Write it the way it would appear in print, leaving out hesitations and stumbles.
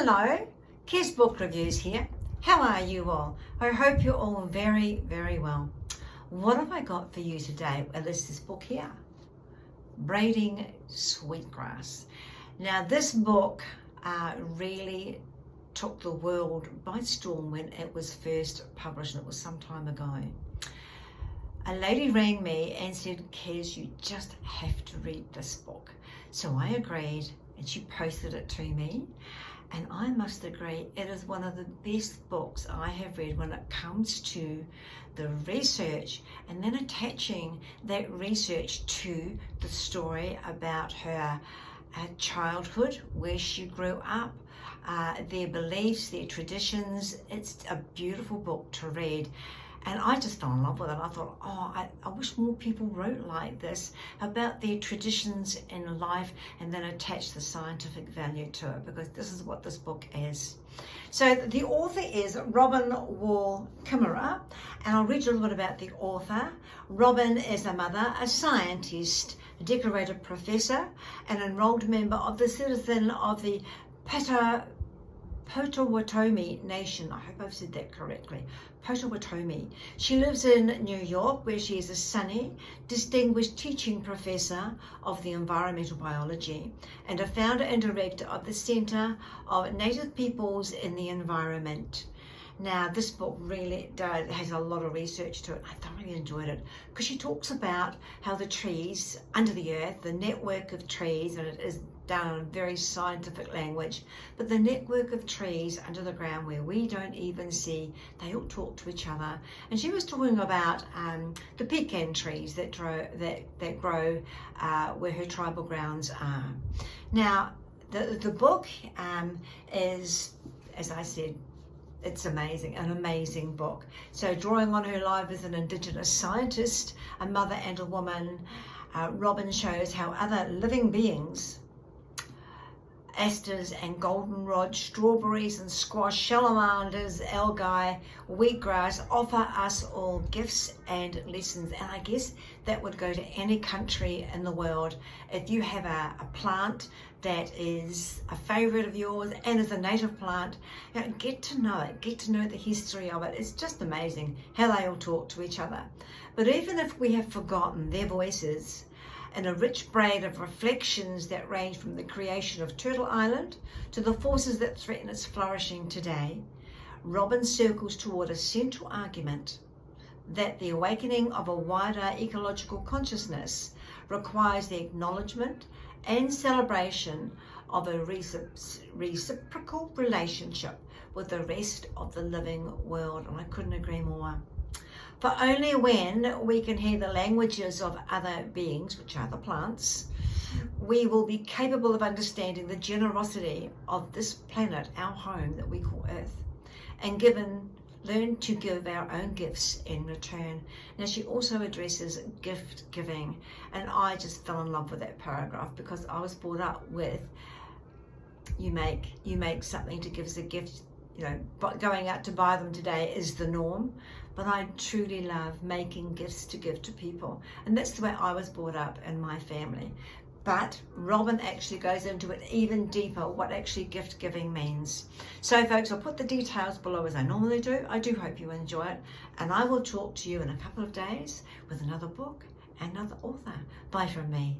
Hello, KezBookReviews here. How are you all? I hope you're all very, very well. What have I got for you today? Well, it's this book here, Braiding SweetGrass. Now, this book really took the world by storm when it was first published, and it was some time ago. A lady rang me and said, Kez, you just have to read this book. So I agreed, and she posted it to me. And I must agree, it is one of the best books I have read when it comes to the research and then attaching that research to the story about her childhood, where she grew up, their beliefs, their traditions. It's a beautiful book to read. And I just fell in love with it. I thought, I wish more people wrote like this about their traditions in life and then attach the scientific value to it, because this is what this book is. So the author is Robin Wall Kimmerer, and I'll read you a little bit about the author. Robin is a mother, a scientist, a decorated professor, an enrolled member of the Citizen of the Potawatomi Nation. I hope I've said that correctly. Potawatomi. She lives in New York, where she is a Sunny, distinguished teaching professor of the environmental biology and a founder and director of the Center of Native Peoples in the Environment. Now, this book really has a lot of research to it. I thoroughly enjoyed it because she talks about how the trees under the earth, the network of trees, and it is done in very scientific language, but the network of trees under the ground where we don't even see, they all talk to each other. And she was talking about the pecan trees that grow where her tribal grounds are. Now, the book is, as I said, it's amazing, an amazing book. So drawing on her life as an Indigenous scientist, a mother and a woman, Robin shows how other living beings, asters and goldenrod, strawberries and squash, salamanders, algae, wheatgrass, offer us all gifts and lessons. And I guess that would go to any country in the world. If you have a plant that is a favorite of yours and is a native plant, get to know it, get to know the history of it. It's just amazing how they all talk to each other. But even if we have forgotten their voices, and a rich braid of reflections that range from the creation of Turtle Island to the forces that threaten its flourishing today, Robin circles toward a central argument that the awakening of a wider ecological consciousness requires the acknowledgement and celebration of a reciprocal relationship with the rest of the living world. And I couldn't agree more. For only when we can hear the languages of other beings, which are the plants, we will be capable of understanding the generosity of this planet, our home that we call Earth, and learn to give our own gifts in return. Now, she also addresses gift giving, and I just fell in love with that paragraph because I was brought up with, you make something to give as a gift. But going out to buy them today is the norm. But I truly love making gifts to give to people. And that's the way I was brought up in my family. But Robin actually goes into it even deeper, what actually gift giving means. So folks, I'll put the details below as I normally do. I do hope you enjoy it. And I will talk to you in a couple of days with another book and another author. Bye from me.